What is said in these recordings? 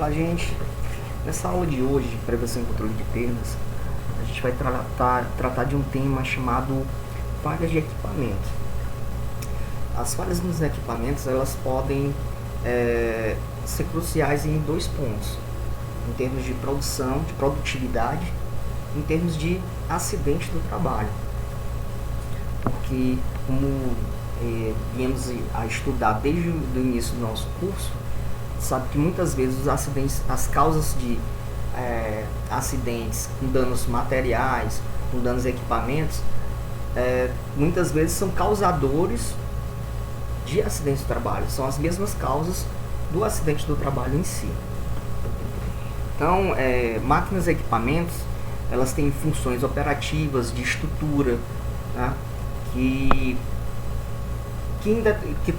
Olá, gente. Nessa aula de hoje de prevenção e controle de perdas, a gente vai tratar de um tema chamado falhas de equipamento. As falhas nos equipamentos, elas podem ser cruciais em dois pontos: em termos de produção, de produtividade, em termos de acidente do trabalho. Porque, como viemos a estudar desde o início do nosso curso, sabe que muitas vezes os acidentes, as causas de acidentes com danos materiais, com danos a equipamentos, muitas vezes são causadores de acidentes do trabalho, são as mesmas causas do acidente do trabalho em si. Então, máquinas e equipamentos, elas têm funções operativas, de estrutura, tá? que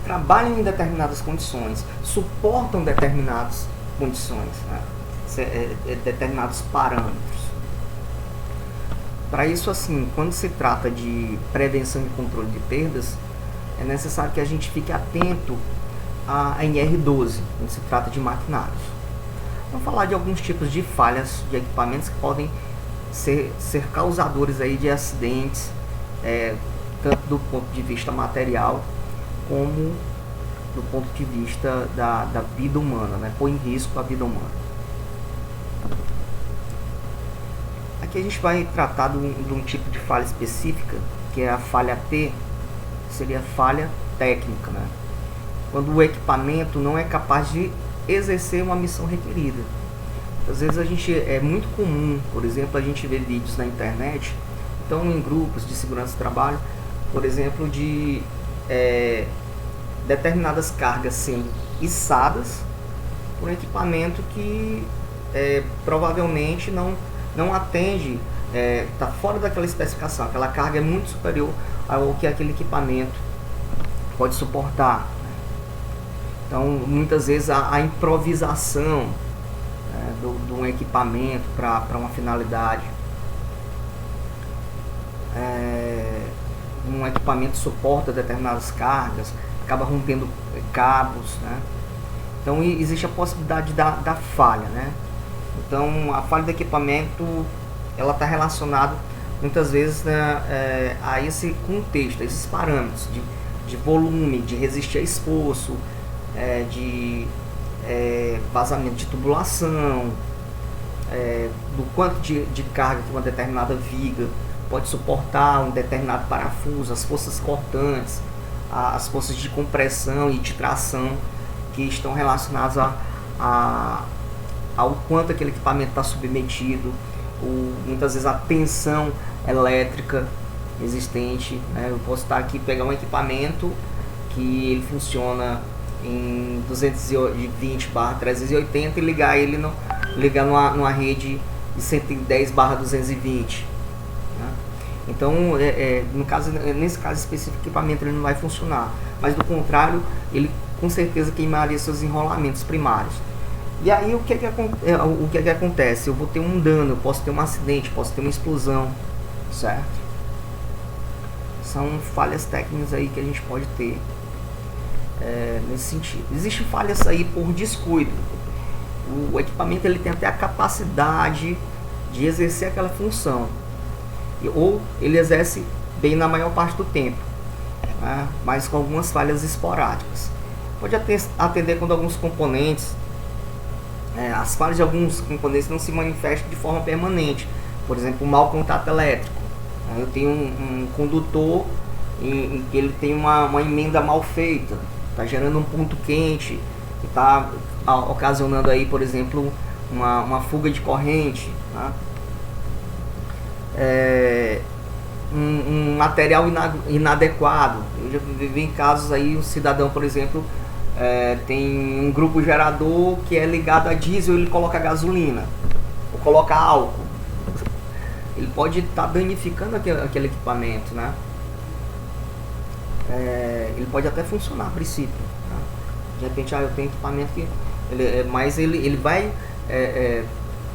trabalham em determinadas condições, suportam determinadas condições, né? Determinados parâmetros. Para isso, assim, quando se trata de prevenção e controle de perdas, é necessário que a gente fique atento à NR12, quando se trata de maquinários. Vamos falar de alguns tipos de falhas de equipamentos que podem ser causadores aí de acidentes, tanto do ponto de vista material, como do ponto de vista da vida humana, né? Põe em risco a vida humana. Aqui a gente vai tratar de um tipo de falha específica, que é a falha T, seria a falha técnica, né? Quando o equipamento não é capaz de exercer uma missão requerida. Às vezes é muito comum, por exemplo, a gente ver vídeos na internet, então em grupos de segurança do trabalho, por exemplo, de determinadas cargas sendo içadas por um equipamento que provavelmente não atende, está fora daquela especificação, aquela carga é muito superior ao que aquele equipamento pode suportar. Então, muitas vezes a improvisação de um equipamento para uma finalidade, um equipamento suporta determinadas cargas, acaba rompendo cabos, né? Então existe a possibilidade da falha, né? Então a falha do equipamento, ela está relacionada muitas vezes, né, a esse contexto, a esses parâmetros de volume, de resistir a esforço, de vazamento de tubulação, do quanto de carga que uma determinada viga pode suportar, um determinado parafuso, as forças cortantes, as forças de compressão e de tração que estão relacionadas ao quanto aquele equipamento está submetido, muitas vezes a tensão elétrica existente, né? Eu posso estar aqui, pegar um equipamento que ele funciona em 220/380 e ligar ele numa rede de 110/220. Então, nesse caso específico, o equipamento ele não vai funcionar, mas do contrário, ele com certeza queimaria seus enrolamentos primários. E aí o que acontece? Eu vou ter um dano, eu posso ter um acidente, posso ter uma explosão, certo? São falhas técnicas aí que a gente pode ter nesse sentido. Existem falhas aí por descuido. O equipamento ele tem até a capacidade de exercer aquela função, ou ele exerce bem na maior parte do tempo, né? Mas com algumas falhas esporádicas. Pode atender quando alguns componentes, as falhas de alguns componentes não se manifestam de forma permanente. Por exemplo, o mau contato elétrico. Eu tenho um condutor em que ele tem uma emenda mal feita, está gerando um ponto quente, que está ocasionando aí, por exemplo, uma fuga de corrente, tá? Um material inadequado. Eu já vivi em casos aí, um cidadão, por exemplo, tem um grupo gerador que é ligado a diesel, ele coloca gasolina ou coloca álcool, ele pode estar danificando aquele equipamento, né? Ele pode até funcionar a princípio, tá? De repente, eu tenho equipamento que mas ele vai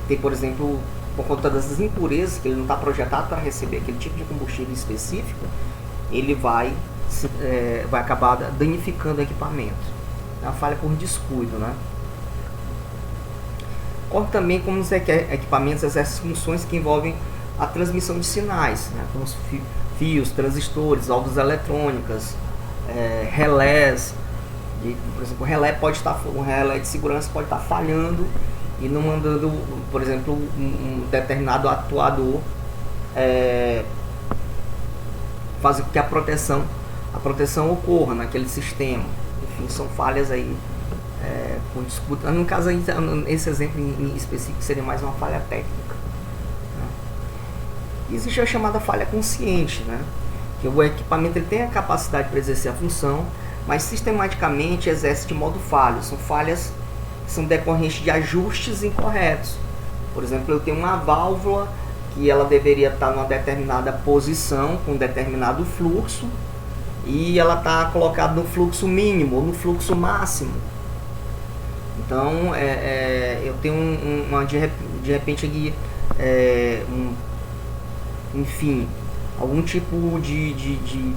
ter, por exemplo, por conta das impurezas, que ele não está projetado para receber aquele tipo de combustível específico, ele vai acabar danificando o equipamento. É uma falha por descuido, né? ocorre também como os equipamentos exercem funções que envolvem a transmissão de sinais, né, como os fios, transistores, óculos eletrônicas, relés. Por exemplo, um relé de segurança pode estar falhando e não mandando, por exemplo, um determinado atuador fazer com que a proteção ocorra naquele sistema. Enfim, são falhas aí com disputa. No caso aí, esse exemplo em específico seria mais uma falha técnica, né? Existe a chamada falha consciente, né? Que o equipamento ele tem a capacidade para exercer a função, mas sistematicamente exerce de modo falho. São falhas que são decorrentes de ajustes incorretos. Por exemplo, eu tenho uma válvula que ela deveria estar numa determinada posição, com um determinado fluxo, e ela está colocada no fluxo mínimo ou no fluxo máximo. Então, eu tenho de repente aqui, enfim, algum tipo de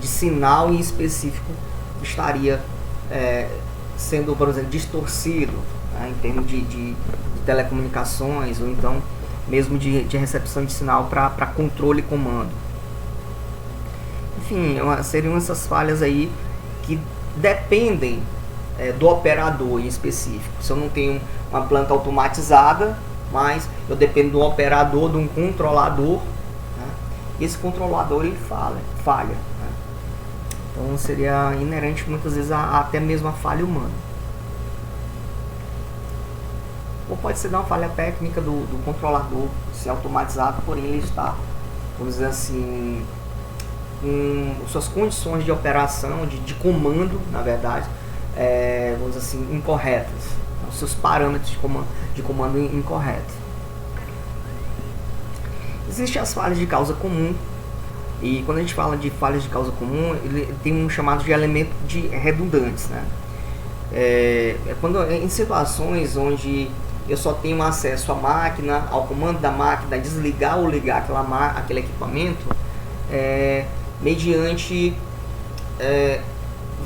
sinal em específico estaria sendo, por exemplo, distorcido, né, em termos de telecomunicações, ou então mesmo de recepção de sinal para controle e comando. Enfim, seriam essas falhas aí que dependem do operador em específico. Se eu não tenho uma planta automatizada, mas eu dependo do operador, de um controlador, né? Esse controlador ele falha, né? Então seria inerente muitas vezes até mesmo a falha humana. Ou pode ser uma falha técnica do controlador, ser automatizado, porém ele está, vamos dizer assim, com suas condições de operação, de comando, na verdade, vamos dizer assim, incorretas, os seus parâmetros de comando incorretos. Existem as falhas de causa comum, e quando a gente fala de falhas de causa comum, ele tem um chamado de elemento de redundantes, né? Quando em situações onde eu só tenho acesso à máquina, ao comando da máquina, desligar ou ligar aquele equipamento, mediante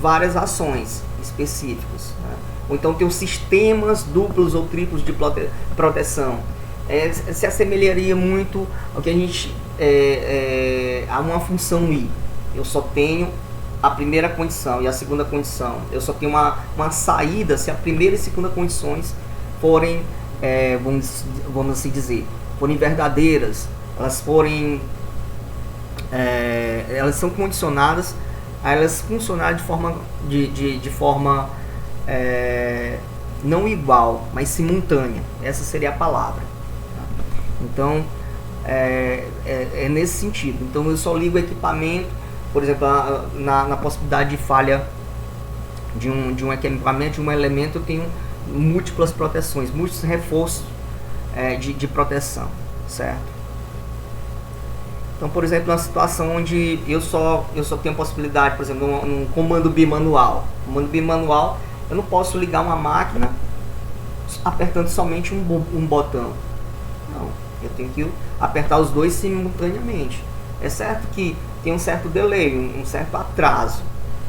várias ações específicas, né? Ou então tem os sistemas duplos ou triplos de proteção. Se assemelharia muito ao que a gente a uma função I. Eu só tenho a primeira condição e a segunda condição. Eu só tenho uma saída se a primeira e segunda condições forem, vamos assim dizer, forem verdadeiras, elas forem, elas são condicionadas a elas funcionarem de forma não igual, mas simultânea. Essa seria a palavra. Então, é nesse sentido. Então, eu só ligo o equipamento, por exemplo, na possibilidade de falha de um equipamento, de um elemento, eu tenho múltiplas proteções, múltiplos reforços de proteção, certo? Então, por exemplo, uma situação onde eu só tenho a possibilidade, por exemplo, um comando bimanual. Comando bimanual, eu não posso ligar uma máquina apertando somente um botão. Não, eu tenho que apertar os dois simultaneamente. É certo que tem um certo delay, um certo atraso,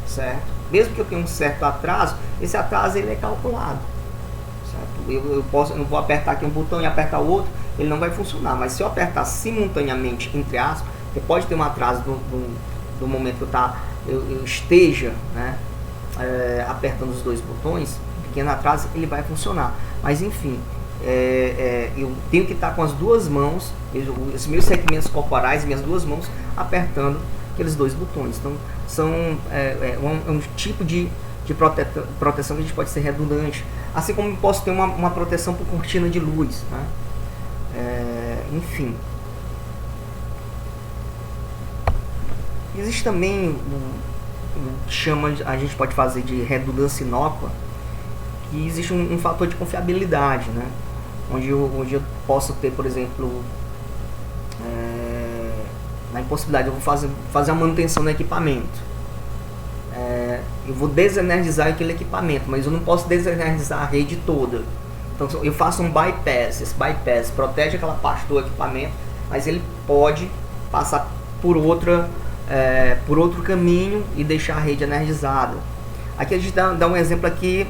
certo? Mesmo que eu tenha um certo atraso, esse atraso ele é calculado, certo? Eu não vou apertar aqui um botão e apertar o outro, ele não vai funcionar. Mas se eu apertar simultaneamente, entre aspas, porque pode ter um atraso do momento que eu esteja, né, apertando os dois botões, pequeno atraso, ele vai funcionar. Mas enfim, eu tenho que estar com as duas mãos, os meus segmentos corporais, minhas duas mãos apertando aqueles dois botões. Então são um tipo de proteção que a gente pode ser redundante, assim como eu posso ter uma proteção por cortina de luz, né? Enfim, existe também a gente pode fazer de redundância inócua, que existe um fator de confiabilidade, né? Onde eu posso ter, por exemplo, na impossibilidade, eu vou fazer a manutenção do equipamento. Eu vou desenergizar aquele equipamento, mas eu não posso desenergizar a rede toda. Então eu faço um bypass. Esse bypass protege aquela parte do equipamento, mas ele pode passar por outro caminho e deixar a rede energizada. Aqui a gente dá um exemplo aqui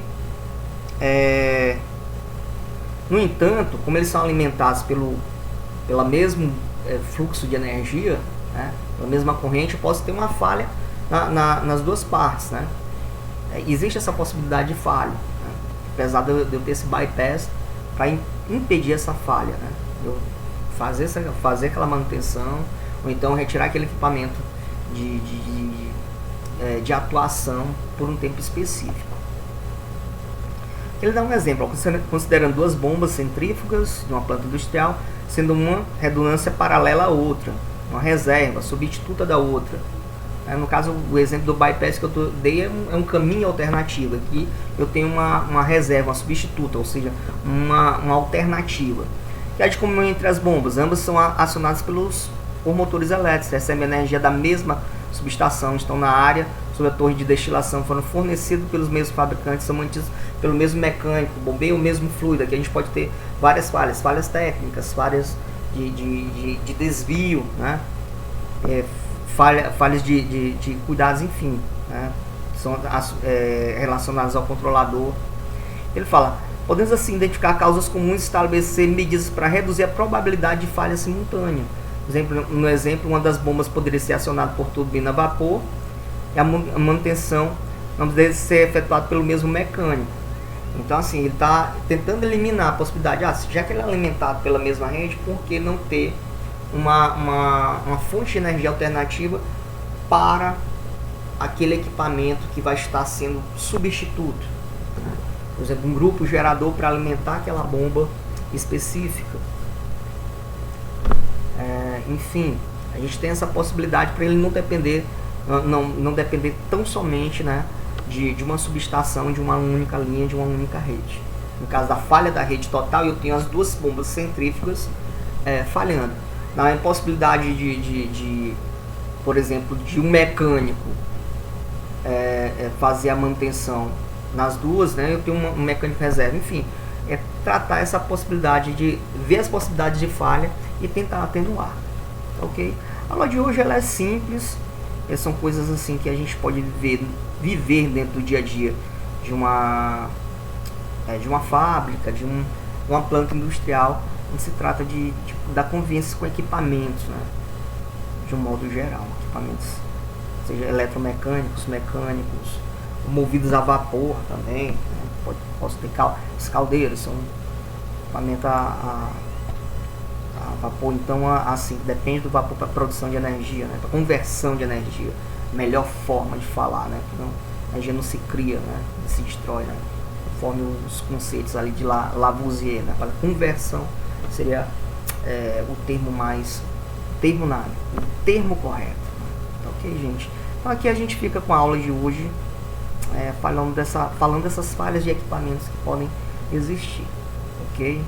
No entanto, como eles são alimentados pela mesmo fluxo de energia, né, pela mesma corrente, eu posso ter uma falha nas duas partes, né? Existe essa possibilidade de falha, né? Apesar de eu ter esse bypass para impedir essa falha, né? Eu fazer aquela manutenção, ou então retirar aquele equipamento de atuação por um tempo específico. Ele dá um exemplo, considerando duas bombas centrífugas de uma planta industrial, sendo uma redundância paralela à outra, uma reserva substituta da outra. No caso, o exemplo do bypass que eu dei é um caminho alternativo. Aqui eu tenho uma reserva, uma substituta, ou seja, uma alternativa. Que é de comum entre as bombas, ambas são acionadas por motores elétricos, recebem energia da mesma subestação, estão na área, sob a torre de destilação, foram fornecidos pelos mesmos fabricantes, são mantidos pelo mesmo mecânico, bombeiam o mesmo fluido. Aqui a gente pode ter várias falhas técnicas, falhas de desvio, né? Falhas de cuidados, enfim, né? São relacionadas ao controlador. Ele fala: podemos assim identificar causas comuns e estabelecer medidas para reduzir a probabilidade de falha simultânea. No exemplo, uma das bombas poderia ser acionada por turbina a vapor e a manutenção não deve ser efetuada pelo mesmo mecânico. Então, assim, ele está tentando eliminar a possibilidade, já que ele é alimentado pela mesma rede, por que não ter uma fonte de energia alternativa para aquele equipamento que vai estar sendo substituto? Por exemplo, um grupo gerador para alimentar aquela bomba específica. Enfim, a gente tem essa possibilidade para ele não depender, não depender tão somente, né, de uma subestação, de uma única linha, de uma única rede. No caso da falha da rede total, eu tenho as duas bombas centrífugas falhando. Na impossibilidade por exemplo, de um mecânico fazer a manutenção nas duas, né, eu tenho um mecânico reserva. Enfim, tratar essa possibilidade de ver as possibilidades de falha e tentar atenuar. Ok? A aula de hoje ela é simples, são coisas assim que a gente pode viver dentro do dia a dia de uma fábrica, de uma planta industrial, onde se trata da convivência com equipamentos, né? De um modo geral, equipamentos, seja eletromecânicos, mecânicos, movidos a vapor também, né? Posso ter os caldeiros, são equipamento a vapor. Então, assim, depende do vapor para produção de energia, né? Para conversão de energia, melhor forma de falar, né? Não, a energia não se cria, né? Se destrói, né? Conforme os conceitos ali de Lavoisier, né? Para conversão seria o termo correto, né? Ok, gente? Então aqui a gente fica com a aula de hoje, falando dessas falhas de equipamentos que podem existir, ok?